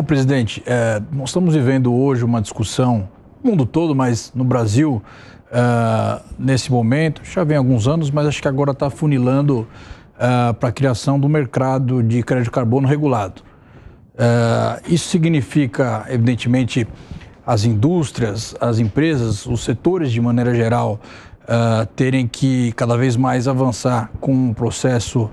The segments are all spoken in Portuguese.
Ô, presidente, nós estamos vivendo hoje uma discussão, no mundo todo, mas no Brasil, nesse momento, já vem há alguns anos, mas acho que agora está funilando para a criação do mercado de crédito de carbono regulado. Isso significa, evidentemente, as indústrias, as empresas, os setores de maneira geral, terem que cada vez mais avançar com um processo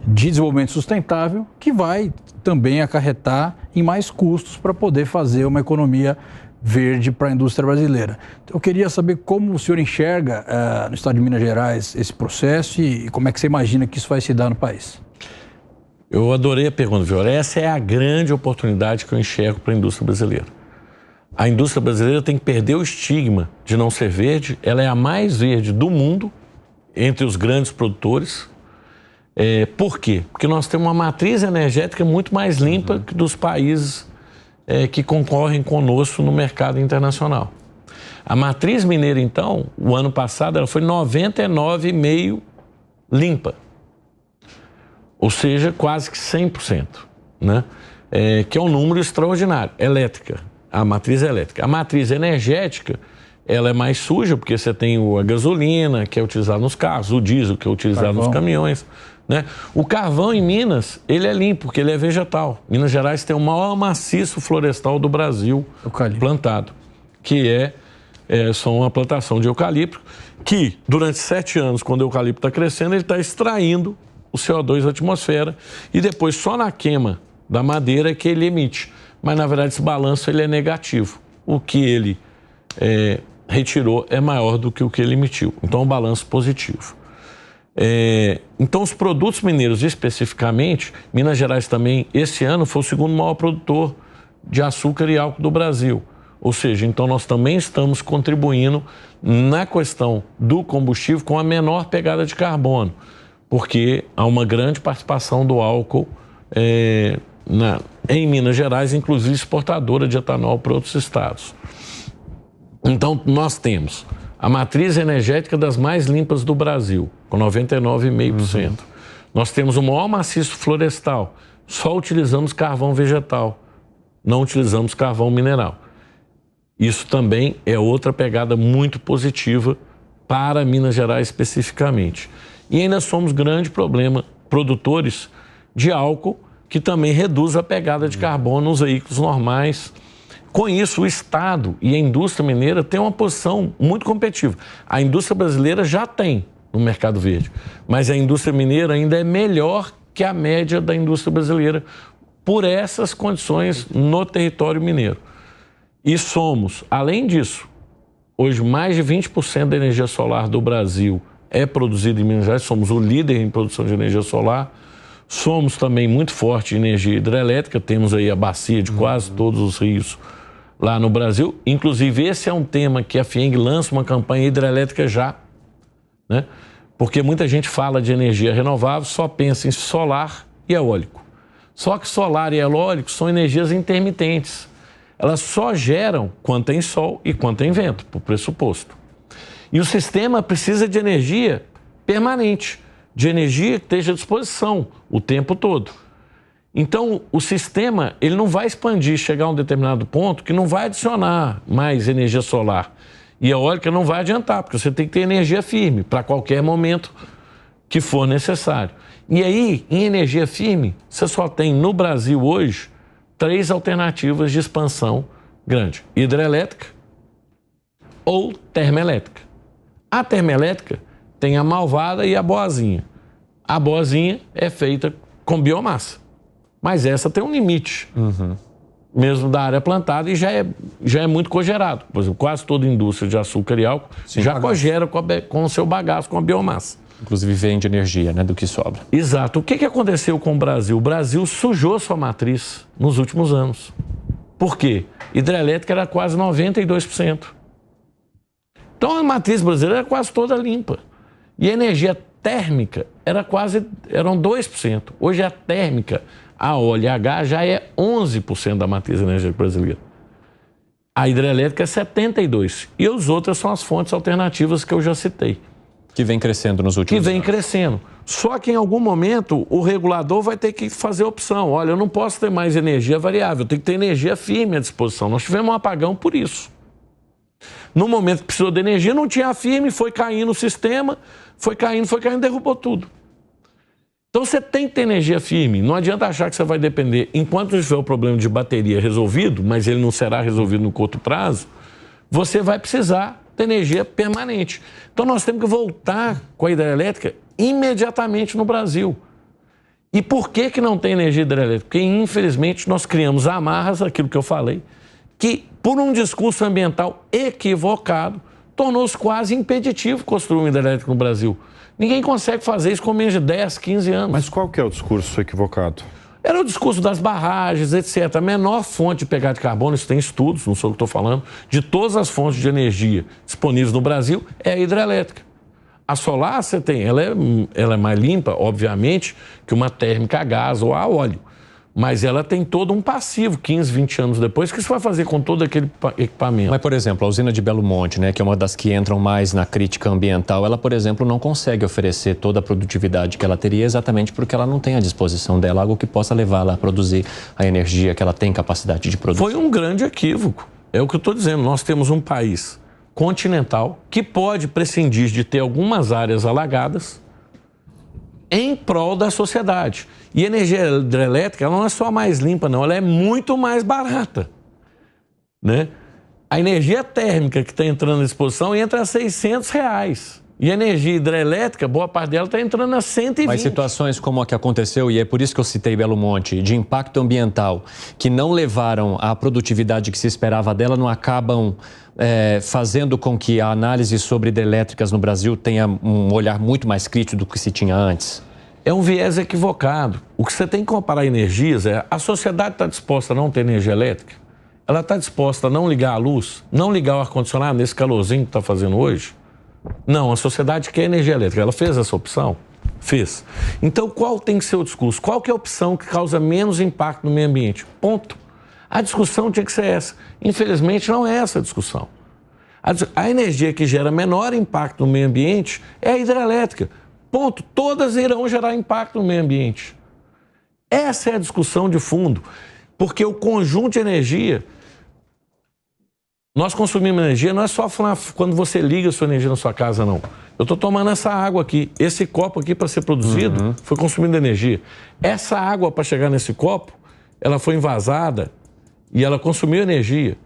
de desenvolvimento sustentável que vai também acarretar em mais custos para poder fazer uma economia verde para a indústria brasileira. Então, eu queria saber como o senhor enxerga no estado de Minas Gerais esse processo e como é que você imagina que isso vai se dar no país. Eu adorei a pergunta, Viola. Essa é a grande oportunidade que eu enxergo para a indústria brasileira. A indústria brasileira tem que perder o estigma de não ser verde. Ela é a mais verde do mundo, entre os grandes produtores. Por quê? Porque nós temos uma matriz energética muito mais limpa que dos países que concorrem conosco no mercado internacional. A matriz mineira, então, o ano passado, ela foi 99,5% limpa. Ou seja, quase que 100%, né? Que é um número extraordinário. Elétrica, a matriz elétrica. A matriz energética, ela é mais suja, porque você tem a gasolina, que é utilizada nos carros, o diesel, que é utilizado nos caminhões, né? O carvão em Minas, ele é limpo, porque ele é vegetal. Minas Gerais tem o maior maciço florestal do Brasil plantado, que são a plantação de eucalipto, que durante 7 anos, quando o eucalipto está crescendo, ele está extraindo o CO2 da atmosfera e depois só na queima da madeira é que ele emite. Mas, na verdade, esse balanço ele é negativo. O que ele retirou é maior do que o que ele emitiu. Então, é um balanço positivo. Então, os produtos mineiros, especificamente, Minas Gerais também, esse ano, foi o segundo maior produtor de açúcar e álcool do Brasil. Ou seja, então nós também estamos contribuindo na questão do combustível com a menor pegada de carbono, porque há uma grande participação do álcool em Minas Gerais, inclusive exportadora de etanol para outros estados. Então, nós temos a matriz energética das mais limpas do Brasil, com 99,5%. Nós temos o maior maciço florestal, só utilizamos carvão vegetal, não utilizamos carvão mineral. Isso também é outra pegada muito positiva para Minas Gerais especificamente. E ainda somos grande problema, produtores de álcool, que também reduz a pegada de carbono nos veículos normais. Com isso, o Estado e a indústria mineira têm uma posição muito competitiva. A indústria brasileira já tem no mercado verde, mas a indústria mineira ainda é melhor que a média da indústria brasileira por essas condições no território mineiro. E somos, além disso, hoje mais de 20% da energia solar do Brasil é produzida em Minas Gerais, somos o líder em produção de energia solar, somos também muito forte em energia hidrelétrica, temos aí a bacia de quase todos os rios lá no Brasil, inclusive esse é um tema que a FIENG lança uma campanha hidrelétrica já, né? Porque muita gente fala de energia renovável, só pensa em solar e eólico. Só que solar e eólico são energias intermitentes, elas só geram quando tem sol e quando tem vento, por pressuposto. E o sistema precisa de energia permanente, de energia que esteja à disposição o tempo todo. Então, o sistema ele não vai expandir, chegar a um determinado ponto que não vai adicionar mais energia solar. E a eólica não vai adiantar, porque você tem que ter energia firme para qualquer momento que for necessário. E aí, em energia firme, você só tem no Brasil hoje 3 alternativas de expansão grande: hidrelétrica ou termoelétrica. A termoelétrica tem a malvada e a boazinha. A boazinha é feita com biomassa, mas essa tem um limite, mesmo da área plantada, e já é muito cogerado. Por exemplo, quase toda indústria de açúcar e álcool já cogera com o seu bagaço, com a biomassa. Inclusive vende energia, né, do que sobra. Exato. O que aconteceu com o Brasil? O Brasil sujou sua matriz nos últimos anos. Por quê? Hidrelétrica era quase 92%. Então a matriz brasileira era quase toda limpa. E a energia térmica eram 2%. Hoje a térmica, a óleo e a gás já é 11% da matriz energética brasileira. A hidrelétrica é 72%. E as outras são as fontes alternativas que eu já citei. Que vem crescendo nos últimos anos. Que vem crescendo. Só que em algum momento o regulador vai ter que fazer opção. Olha, eu não posso ter mais energia variável, eu tenho que ter energia firme à disposição. Nós tivemos um apagão por isso. No momento que precisou de energia, não tinha firme, foi caindo o sistema, foi caindo, derrubou tudo. Então você tem que ter energia firme. Não adianta achar que você vai depender. Enquanto tiver o problema de bateria resolvido, mas ele não será resolvido no curto prazo, você vai precisar ter energia permanente. Então nós temos que voltar com a hidrelétrica imediatamente no Brasil. E por que não tem energia hidrelétrica? Porque, infelizmente, nós criamos amarras, aquilo que eu falei, que, por um discurso ambiental equivocado, tornou-se quase impeditivo construir uma hidrelétrica no Brasil. Ninguém consegue fazer isso com menos de 10, 15 anos. Mas qual que é o discurso equivocado? Era o discurso das barragens, etc. A menor fonte de pegada de carbono, isso tem estudos, não sou o que estou falando, de todas as fontes de energia disponíveis no Brasil, é a hidrelétrica. A solar, você tem, ela é mais limpa, obviamente, que uma térmica a gás ou a óleo. Mas ela tem todo um passivo, 15, 20 anos depois, que você vai fazer com todo aquele equipamento. Mas, por exemplo, a usina de Belo Monte, né, que é uma das que entram mais na crítica ambiental, ela, por exemplo, não consegue oferecer toda a produtividade que ela teria exatamente porque ela não tem à disposição dela algo que possa levá-la a produzir a energia que ela tem capacidade de produzir. Foi um grande equívoco. É o que eu estou dizendo. Nós temos um país continental que pode prescindir de ter algumas áreas alagadas em prol da sociedade. E a energia hidrelétrica ela não é só mais limpa, não, ela é muito mais barata, né? A energia térmica que está entrando à disposição entra a R$600. E a energia hidrelétrica, boa parte dela está entrando a 120. Mas situações como a que aconteceu, e é por isso que eu citei Belo Monte, de impacto ambiental, que não levaram à produtividade que se esperava dela, não acabam fazendo com que a análise sobre hidrelétricas no Brasil tenha um olhar muito mais crítico do que se tinha antes? É um viés equivocado. O que você tem que comparar energias é a sociedade está disposta a não ter energia elétrica? Ela está disposta a não ligar a luz, não ligar o ar-condicionado nesse calorzinho que está fazendo hoje? Não, a sociedade quer energia elétrica. Ela fez essa opção? Fez. Então, qual tem que ser o discurso? Qual que é a opção que causa menos impacto no meio ambiente? Ponto. A discussão tinha que ser essa. Infelizmente, não é essa a discussão. A energia que gera menor impacto no meio ambiente é a hidrelétrica. Ponto. Todas irão gerar impacto no meio ambiente. Essa é a discussão de fundo. Porque o conjunto de energia... Nós consumimos energia, não é só quando você liga a sua energia na sua casa, não. Eu estou tomando essa água aqui. Esse copo aqui, para ser produzido, foi consumindo energia. Essa água, para chegar nesse copo, ela foi envasada e ela consumiu energia.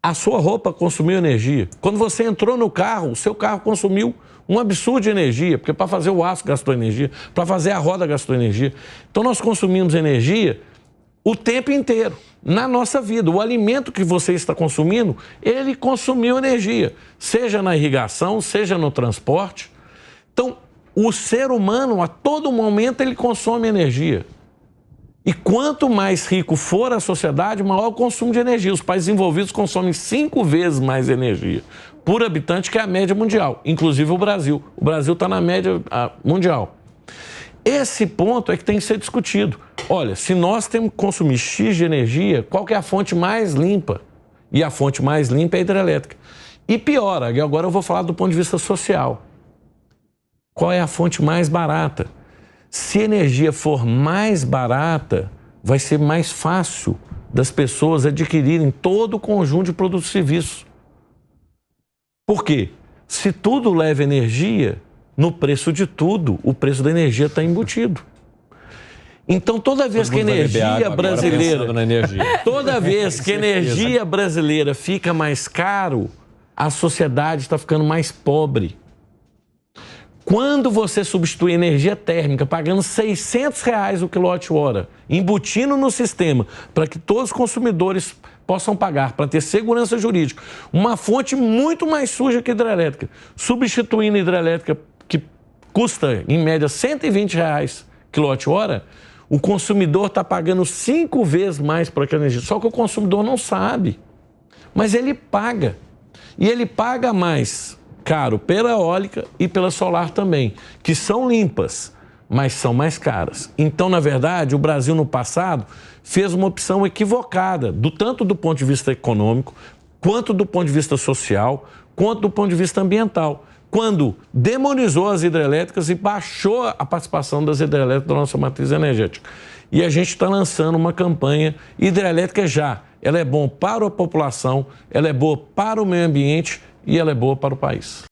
A sua roupa consumiu energia. Quando você entrou no carro, o seu carro consumiu um absurdo de energia, porque para fazer o aço gastou energia, para fazer a roda gastou energia. Então nós consumimos energia o tempo inteiro, na nossa vida. O alimento que você está consumindo, ele consumiu energia, seja na irrigação, seja no transporte. Então, o ser humano, a todo momento, ele consome energia. E quanto mais rico for a sociedade, maior o consumo de energia. Os países desenvolvidos consomem 5 vezes mais energia por habitante que a média mundial, inclusive o Brasil. O Brasil está na média mundial. Esse ponto é que tem que ser discutido. Olha, se nós temos que consumir X de energia, qual que é a fonte mais limpa? E a fonte mais limpa é a hidrelétrica. E pior, agora eu vou falar do ponto de vista social. Qual é a fonte mais barata? Se a energia for mais barata, vai ser mais fácil das pessoas adquirirem todo o conjunto de produtos e serviços. Por quê? Se tudo leva energia, no preço de tudo, o preço da energia está embutido. Então, toda vez que a energia brasileira, toda vez que a energia brasileira fica mais caro, a sociedade está ficando mais pobre. Quando você substitui energia térmica pagando R$600 o quilowatt-hora, embutindo no sistema para que todos os consumidores possam pagar, para ter segurança jurídica, uma fonte muito mais suja que a hidrelétrica, substituindo a hidrelétrica que custa, em média, R$120 quilowatt-hora, o consumidor está pagando 5 vezes mais por aquela energia. Só que o consumidor não sabe, mas ele paga. E ele paga mais caro pela eólica e pela solar também, que são limpas, mas são mais caras. Então, na verdade, o Brasil no passado fez uma opção equivocada, tanto do ponto de vista econômico, quanto do ponto de vista social, quanto do ponto de vista ambiental. quando demonizou as hidrelétricas e baixou a participação das hidrelétricas da nossa matriz energética. E a gente está lançando uma campanha hidrelétrica já. Ela é boa para a população, ela é boa para o meio ambiente e ela é boa para o país.